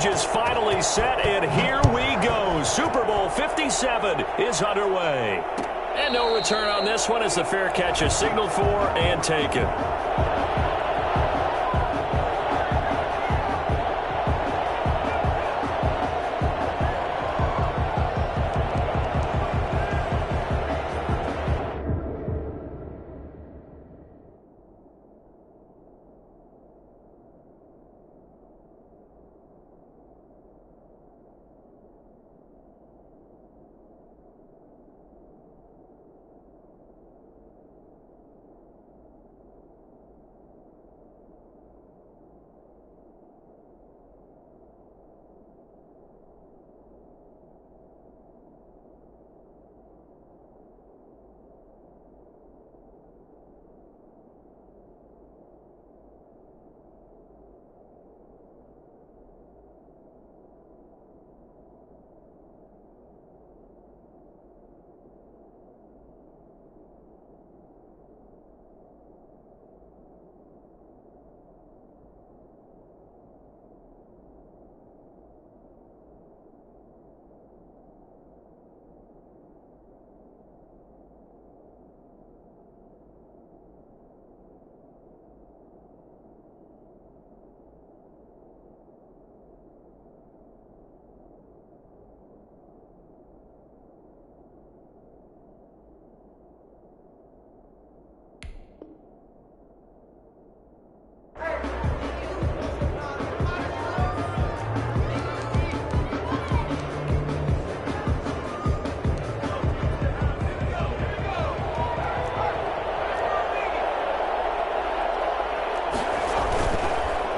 stage is finally set, and here we go. Super Bowl 57 is underway. And no return on this one as the fair catch is signaled for and taken.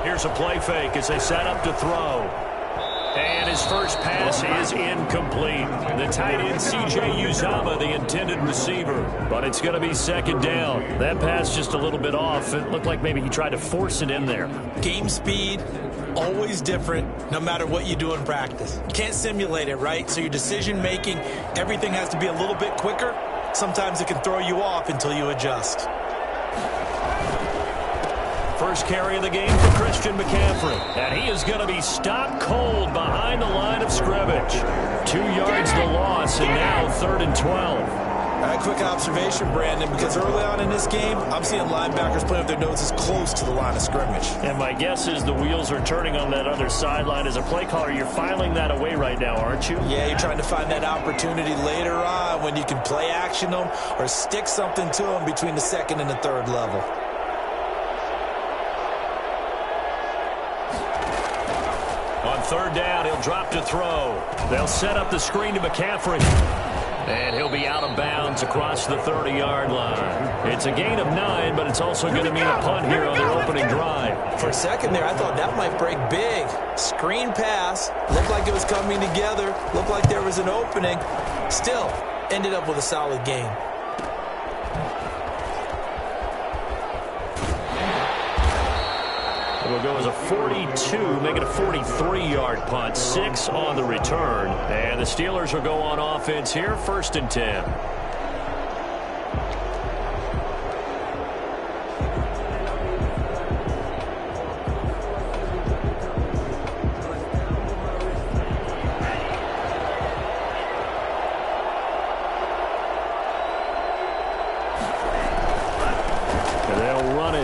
Here's a play fake as they set up to throw. And his first pass is incomplete. The tight end, C.J. Uzomah, the intended receiver. But it's going to be second down. That pass just a little bit off. It looked like maybe he tried to force it in there. Game speed, always different, no matter what you do in practice. You can't simulate it, right? So your decision-making, everything has to be a little bit quicker. Sometimes it can throw you off until you adjust. First carry of the game for Christian McCaffrey. And he is going to be stopped cold behind the line of scrimmage. 2 yards the loss, and now 3rd and 12. A quick observation, Brandon, because early on in this game, I'm seeing linebackers playing with their noses close to the line of scrimmage. And my guess is the wheels are turning on that other sideline. As a play caller, you're filing that away right now, aren't you? Yeah, you're trying to find that opportunity later on when you can play action them or stick something to them between the 2nd and the 3rd level. On 3rd down, he'll drop to throw. They'll set up the screen to McCaffrey. And he'll be out of bounds across the 30-yard line. It's a gain of 9, but it's also going to mean a punt here on their opening drive. For a second there, I thought that might break big. Screen pass. Looked like it was coming together. Looked like there was an opening. Still, ended up with a solid game. It'll go as a 42, make it a 43-yard punt. 6 on the return. And the Steelers will go on offense here, 1st and 10.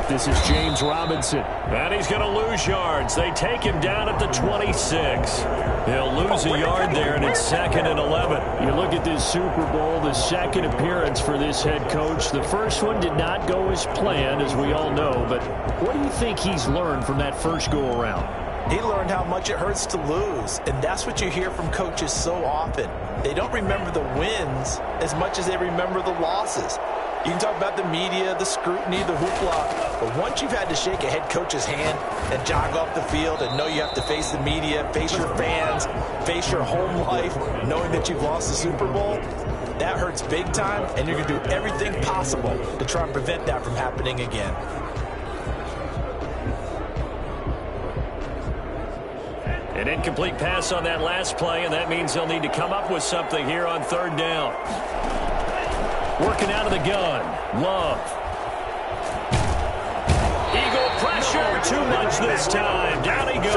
This is James Robinson. And he's going to lose yards. They take him down at the 26. He'll lose a yard there, and it's 2nd and 11. You look at this Super Bowl, the 2nd appearance for this head coach. The first one did not go as planned, as we all know. But what do you think he's learned from that first go-around? He learned how much it hurts to lose, and that's what you hear from coaches so often. They don't remember the wins as much as they remember the losses. You can talk about the media, the scrutiny, the hoopla, but once you've had to shake a head coach's hand and jog off the field and know you have to face the media, face your fans, face your home life, knowing that you've lost the Super Bowl, that hurts big time, and you're going to do everything possible to try and prevent that from happening again. An incomplete pass on that last play, and that means they'll need to come up with something here on 3rd down. Working out of the gun. Love. Eagle pressure. Oh, too much this time. Down he goes.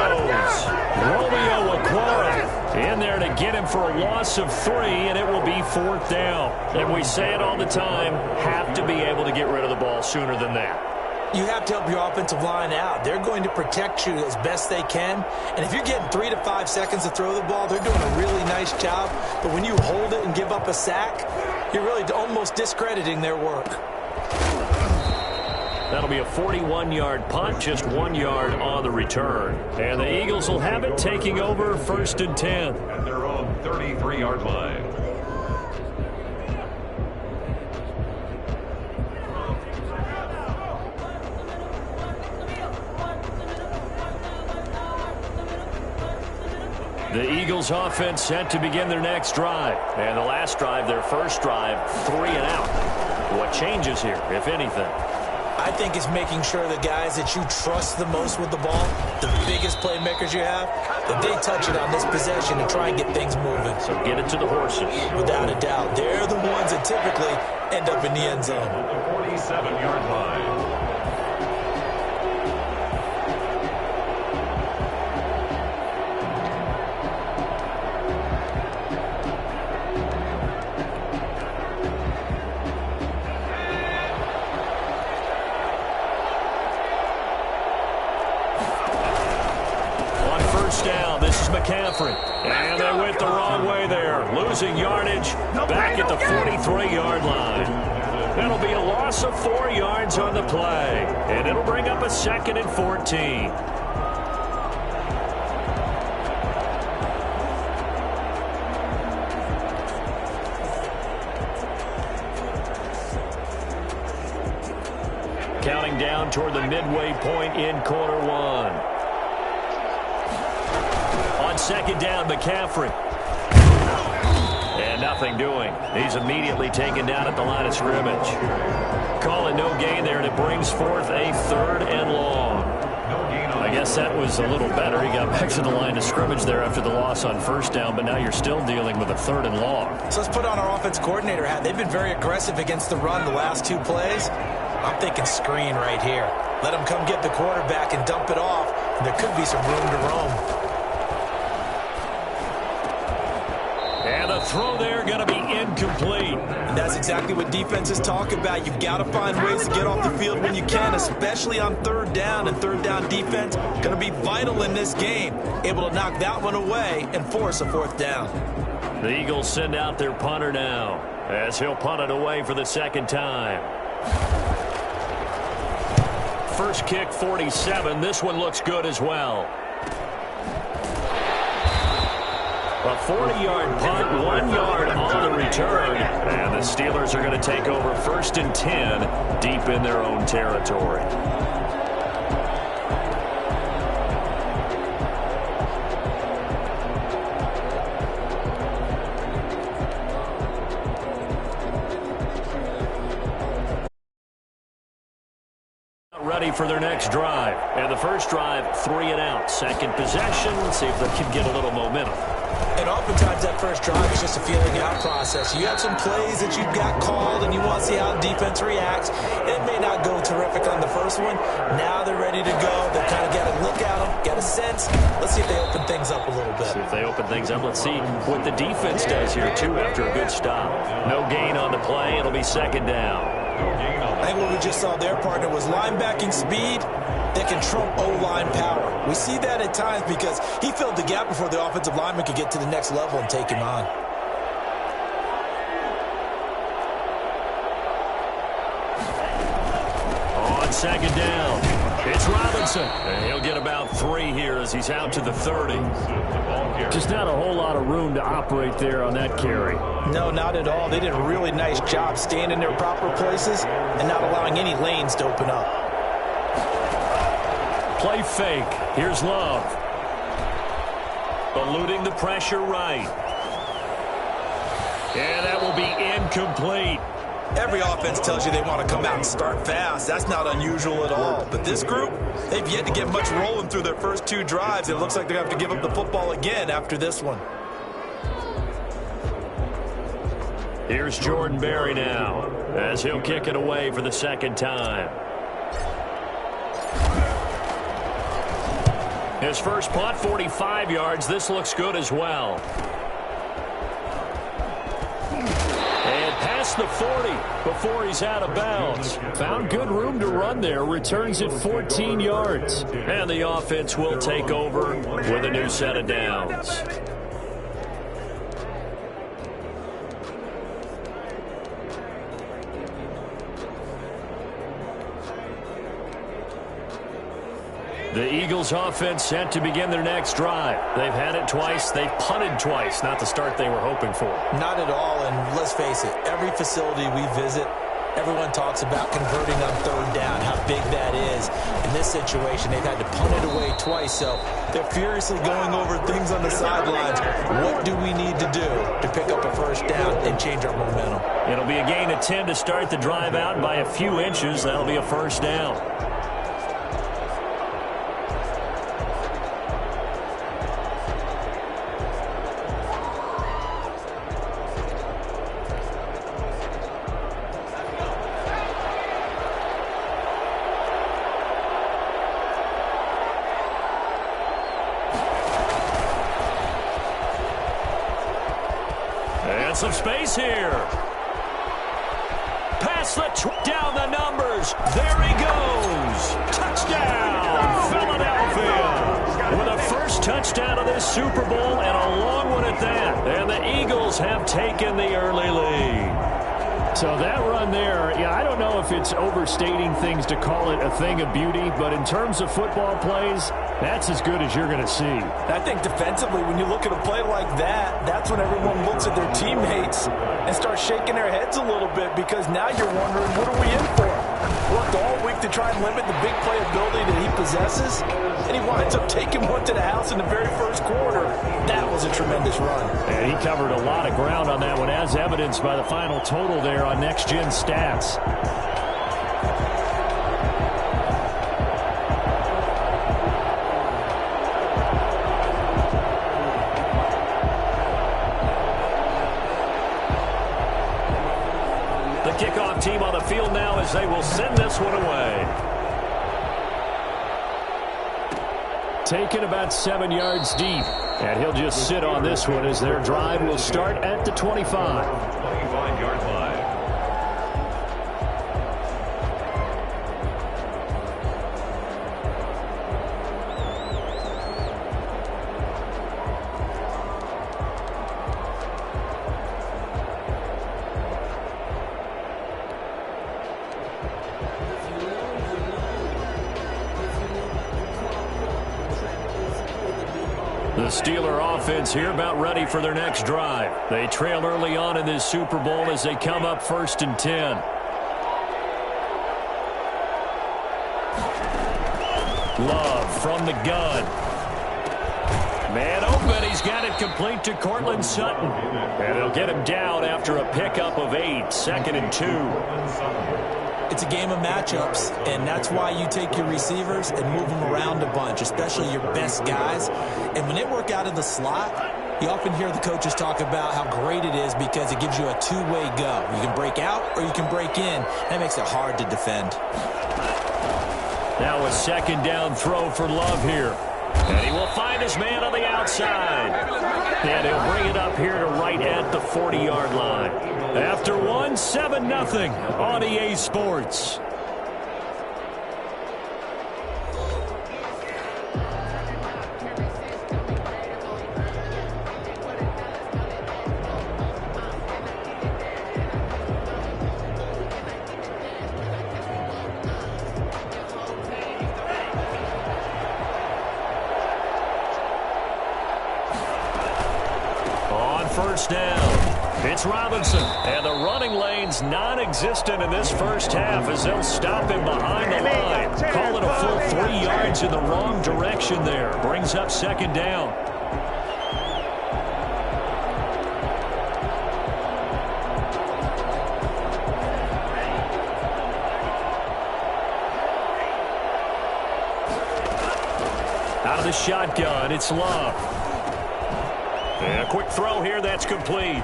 Romeo Okwara in there to get him for a loss of 3, and it will be 4th down. And we say it all the time, have to be able to get rid of the ball sooner than that. You have to help your offensive line out. They're going to protect you as best they can. And if you're getting 3 to 5 seconds to throw the ball, they're doing a really nice job. But when you hold it and give up a sack, you're really almost discrediting their work. That'll be a 41-yard punt, just 1 yard on the return. And the Eagles will have it, taking over 1st and 10. At their own 33-yard line. The Eagles offense set to begin their next drive. And the last drive, their first drive, 3 and out. What changes here, if anything? I think it's making sure the guys that you trust the most with the ball, the biggest playmakers you have, that they touch it on this possession and try and get things moving. So get it to the horses. Without a doubt. They're the ones that typically end up in the end zone. At the 47-yard line. McCaffrey. And they went the wrong way there. Losing yardage back at the 43-yard line. That'll be a loss of 4 yards on the play. And it'll bring up a 2nd and 14. Counting down toward the midway point in quarter 1. On 2nd down, McCaffrey. And nothing doing. He's immediately taken down at the line of scrimmage. Calling no gain there, and it brings forth a 3rd and long. I guess that was a little better. He got back to the line of scrimmage there after the loss on 1st down, but now you're still dealing with a 3rd and long. So let's put on our offense coordinator hat. They've been very aggressive against the run the last 2 plays. I'm thinking screen right here. Let them come get the quarterback and dump it off, and there could be some room to roam. And the throw there going to be incomplete. And that's exactly what defenses talk about. You've got to find ways to get off the field when you can, especially on 3rd down. And 3rd down defense going to be vital in this game. Able to knock that one away and force a 4th down. The Eagles send out their punter now as he'll punt it away for the 2nd time. First kick, 47. This one looks good as well. A 40-yard punt, 1 yard on the return. And the Steelers are going to take over 1st and 10 deep in their own territory. Ready for their next drive. And the first drive, 3 and out. 2nd possession. See if they can get a little momentum. And oftentimes that first drive is just a feeling out process. You have some plays that you've got called and you want to see how the defense reacts. It may not go terrific on the first one. Now they're ready to go. They've kind of got a look at them, got a sense. Let's see if they open things up a little bit. See if they open things up. Let's see what the defense does here, too, after a good stop. No gain on the play. It'll be 2nd down. I think what we just saw their partner was linebacking speed that can trump O-line power. We see that at times because he filled the gap before the offensive lineman could get to the next level and take him on. On 2nd down, it's Robinson. And he'll get about 3 here as he's out to the 30. Just not a whole lot of room to operate there on that carry. No, not at all. They did a really nice job staying in their proper places and not allowing any lanes to open up. Play fake. Here's Love. Eluding the pressure right. And that will be incomplete. Every offense tells you they want to come out and start fast. That's not unusual at all. But this group, they've yet to get much rolling through their first 2 drives. It looks like they have to give up the football again after this one. Here's Jordan Berry now as he'll kick it away for the 2nd time. His first punt, 45 yards. This looks good as well. And past the 40 before he's out of bounds. Found good room to run there. Returns at 14 yards. And the offense will take over with a new set of downs. The Eagles offense set to begin their next drive. They've had it twice. They've punted twice. Not the start they were hoping for. Not at all, and let's face it, every facility we visit, everyone talks about converting on third down, how big that is. In this situation, they've had to punt it away twice, so they're furiously going over things on the sidelines. What do we need to do to pick up a first down and change our momentum? It'll be a gain of 10 to start the drive out by a few inches. That'll be a first down. Some space here. Pass down the numbers. There he goes. Touchdown, Philadelphia. With a first touchdown of this Super Bowl and a long one at that. And the Eagles have taken the early lead. So that run there, yeah, I don't know if it's overstating things to call it a thing of beauty, but in terms of football plays, that's as good as you're going to see. I think defensively, when you look at a play like that, that's when everyone looks at their teammates and starts shaking their heads a little bit, because now you're wondering, what are we in for? Worked all week to try and limit the big play ability that he possesses, and he winds up taking one to the house in the very first quarter. That was a tremendous run. And he covered a lot of ground on that one, as evidenced by the final total there on Next Gen Stats. Kickoff team on the field now as they will send this one away. Taken about 7 yards deep. And he'll just sit on this one as their drive will start at the 25. 25-yard line. The Steeler offense here about ready for their next drive. They trail early on in this Super Bowl as they come up 1st and 10. Love from the gun. Man open. He's got it complete to Cortland Sutton. And they'll get him down after a pickup of 8. 2nd and 2. It's a game of matchups, and that's why you take your receivers and move them around a bunch, especially your best guys. And when they work out of the slot, you often hear the coaches talk about how great it is because it gives you a two-way go. You can break out or you can break in. That makes it hard to defend. Now a 2nd down throw for Love here. And he will find his man on the outside. And he'll bring it up here to right at the 40-yard line. After one, 7-0 on EA Sports. On first down, it's Robinson. And the running lane's non-existent in this first half as they'll stop him behind the line. Call it a full 3 yards in the wrong direction there. Brings up 2nd down. Out of the shotgun, it's Love. And a quick throw here, that's complete.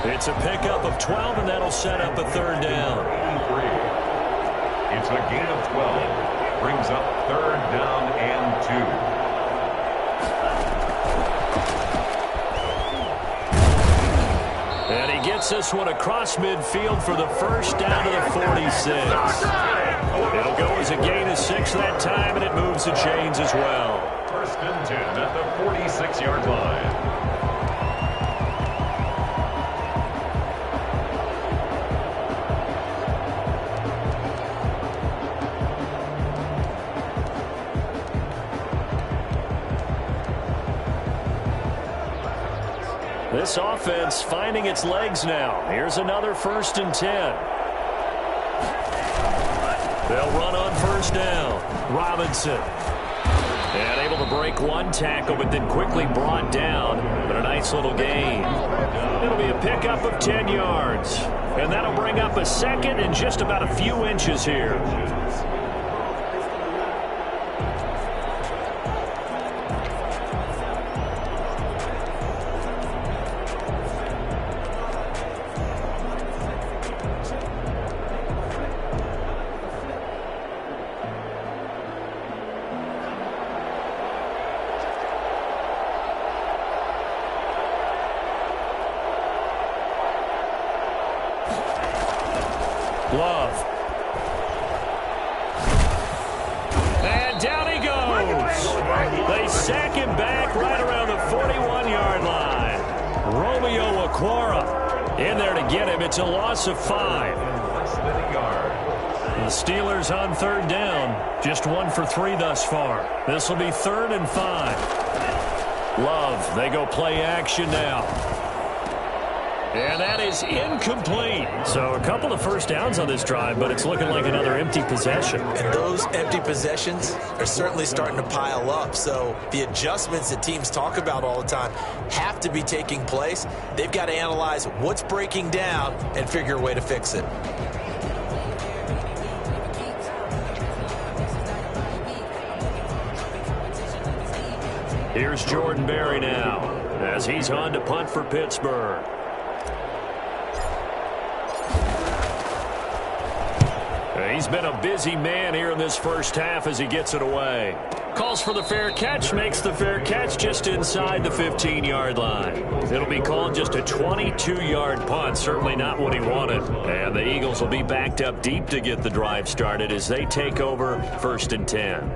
It's a pickup of 12, and that'll set up a 3rd down. It's a gain of 12. Brings up 3rd down and 2. And he gets this one across midfield for the first down to the 46. It'll go as a gain of 6 that time, and it moves the chains as well. 1st and 10 at the 46-yard line. This offense finding its legs now. Here's another 1st and 10. They'll run on 1st down. Robinson. And able to break one tackle, but then quickly brought down. But a nice little gain. It'll be a pickup of 10 yards. And that'll bring up a 2nd and just about a few inches here. Love. And down he goes. They sack him back right around the 41-yard line. Romeo Okwara in there to get him. It's a loss of 5. Less than a yard. The Steelers on 3rd down. Just 1 for 3 thus far. This will be 3rd and 5. Love. They go play action now. And that is incomplete. So a couple of 1st downs on this drive, but it's looking like another empty possession. And those empty possessions are certainly starting to pile up. So the adjustments that teams talk about all the time have to be taking place. They've got to analyze what's breaking down and figure a way to fix it. Here's Jordan Berry now as he's on to punt for Pittsburgh. He's been a busy man here in this first half as he gets it away. Calls for the fair catch, makes the fair catch just inside the 15-yard line. It'll be called just a 22-yard punt, certainly not what he wanted. And the Eagles will be backed up deep to get the drive started as they take over 1st and 10.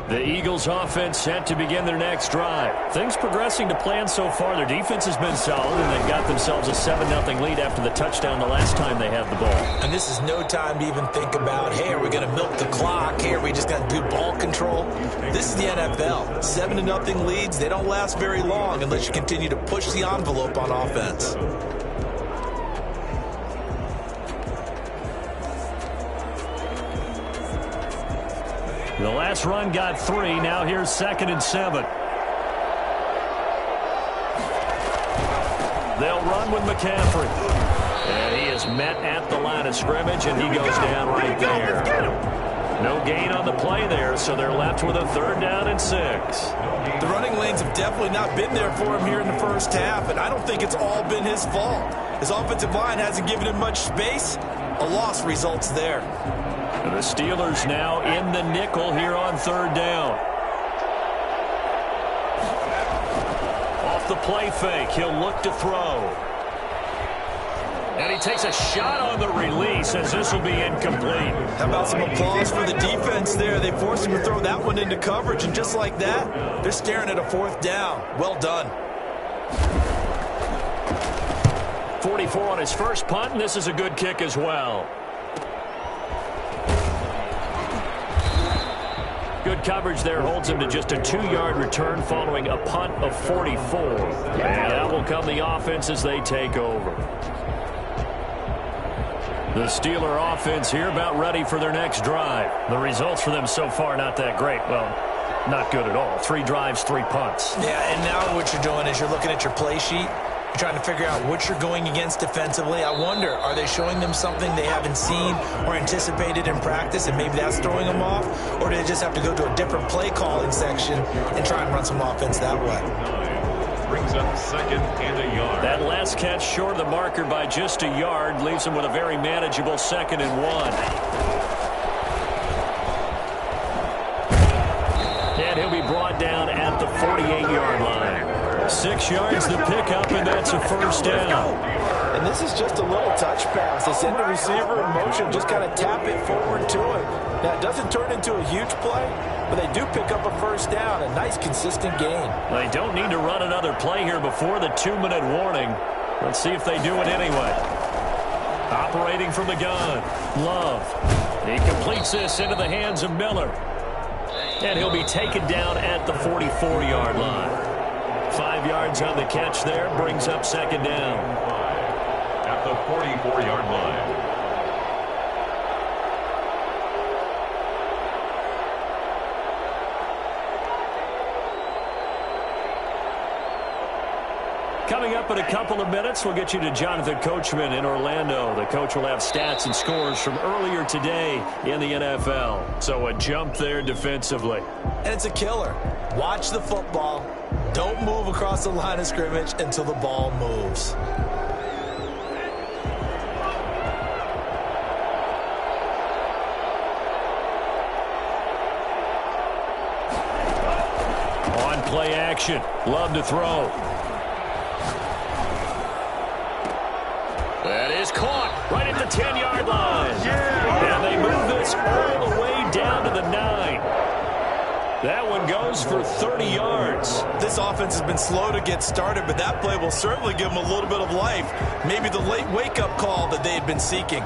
The Eagles offense set to begin their next drive. Things progressing to plan so far. Their defense has been solid, and they've got themselves a 7-0 lead after the touchdown the last time they had the ball. And this is no time to even think about, hey, are we going to milk the clock? Hey, are we just going to do ball control? This is the NFL. 7-0 leads, they don't last very long unless you continue to push the envelope on offense. The last run got 3. Now here's 2nd and 7. They'll run with McCaffrey. And he is met at the line of scrimmage, and he goes down right there. No gain on the play there, so they're left with a 3rd down and 6. The running lanes have definitely not been there for him here in the first half, and I don't think it's all been his fault. His offensive line hasn't given him much space. A loss results there. And the Steelers now in the nickel here on 3rd down. Off the play fake, he'll look to throw. And he takes a shot on the release as this will be incomplete. How about some applause for the defense there? They forced him to throw that one into coverage, and just like that, they're staring at a 4th down. Well done. 44 on his first punt, and this is a good kick as well. Good coverage there holds him to just a 2-yard return following a punt of 44. And that will come the offense as they take over. The Steeler offense here about ready for their next drive. The results for them so far not that great. Well, not good at all. 3 drives, 3 punts. Yeah, and now what you're doing is you're looking at your play sheet. You're trying to figure out what you're going against defensively. I wonder, are they showing them something they haven't seen or anticipated in practice, and maybe that's throwing them off? Or do they just have to go to a different play calling section and try and run some offense that way? Brings up 2nd and a yard. That last catch short of the marker by just a yard leaves him with a very manageable 2nd and 1. brought down at the 48-yard line. 6 yards the pickup, and that's a first down. And this is just a little touch pass. They send the receiver in motion, just kind of tap it forward to him. Now, it doesn't turn into a huge play, but they do pick up a first down, a nice, consistent gain. They don't need to run another play here before the 2-minute warning. Let's see if they do it anyway. Operating from the gun, Love. He completes this into the hands of Miller. And he'll be taken down at the 44-yard line. 5 yards on the catch there, brings up second down. At the 44-yard line. Coming up in a couple of minutes, we'll get you to Jonathan Coachman in Orlando. The coach will have stats and scores from earlier today in the NFL. So a jump there defensively. And it's a killer. Watch the football. Don't move across the line of scrimmage until the ball moves. On play action. Love to throw. That is caught right at the 10-yard line. And they move this all the way down to the 9. That one goes for 30 yards. This offense has been slow to get started, but that play will certainly give them a little bit of life. Maybe the late wake-up call that they had been seeking.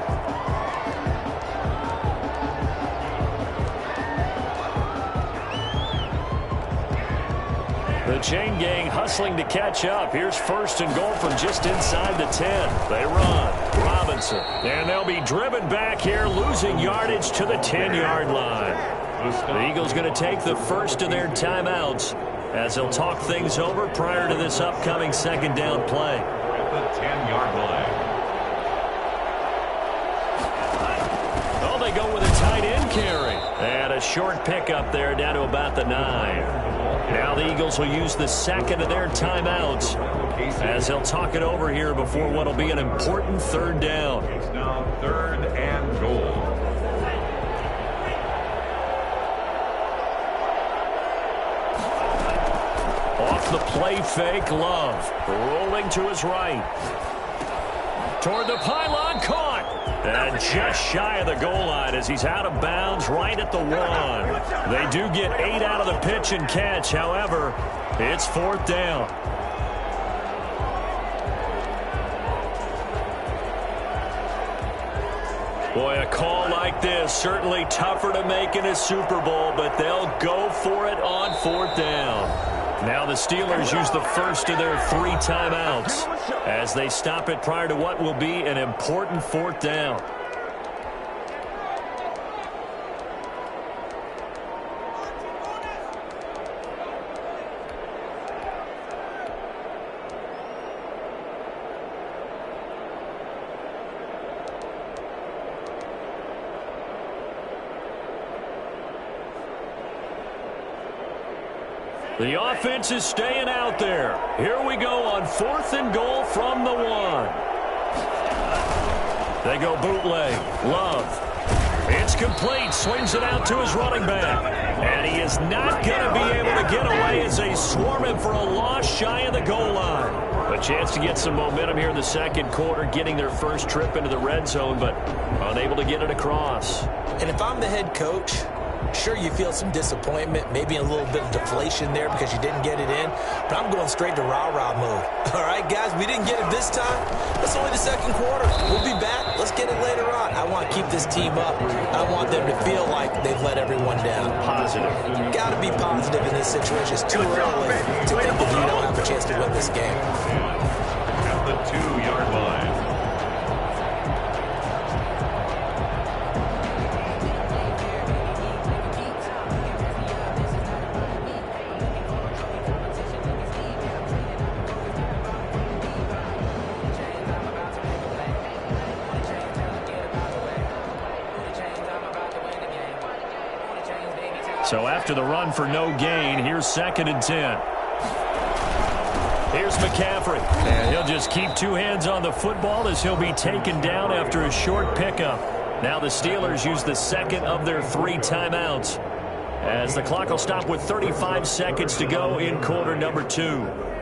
The chain gang hustling to catch up. Here's first and goal from just inside the 10. They run. Robinson. And they'll be driven back here, losing yardage to the 10-yard line. The Eagles going to take the first of their timeouts as they'll talk things over prior to this upcoming second down play. At the 10-yard line. Oh, they go with a tight end carry. And a short pickup there down to about the 9. Now the Eagles will use the second of their timeouts as they'll talk it over here before what will be an important third down. It's now 3rd and goal. Off the play fake, Love. Rolling to his right. Toward the pylon, caught. And just shy of the goal line as he's out of bounds right at the 1. They do get 8 out of the pitch and catch. However, it's 4th down. Boy, a call like this, certainly tougher to make in a Super Bowl, but they'll go for it on 4th down. Now the Steelers use the first of their 3 timeouts as they stop it prior to what will be an important 4th down. The offense is staying out there. Here we go on 4th and goal from the 1. They go bootleg. Love. It's complete. Swings it out to his running back. And he is not going to be able to get away as they swarm him for a loss shy of the goal line. A chance to get some momentum here in the second quarter, getting their first trip into the red zone, but unable to get it across. And if I'm the head coach, sure, you feel some disappointment, maybe a little bit of deflation there because you didn't get it in, but I'm going straight to rah-rah mode. All right, guys, we didn't get it this time. It's only the second quarter. We'll be back. Let's get it later on. I want to keep this team up. I want them to feel like they've let everyone down. Positive. Got to be positive in this situation. It's too early to think that you don't have a chance to win this game. At the 2-yard line. So after the run for no gain, here's 2nd and 10. Here's McCaffrey. And he'll just keep 2 hands on the football as he'll be taken down after a short pickup. Now the Steelers use the second of their 3 timeouts as the clock will stop with 35 seconds to go in quarter number 2.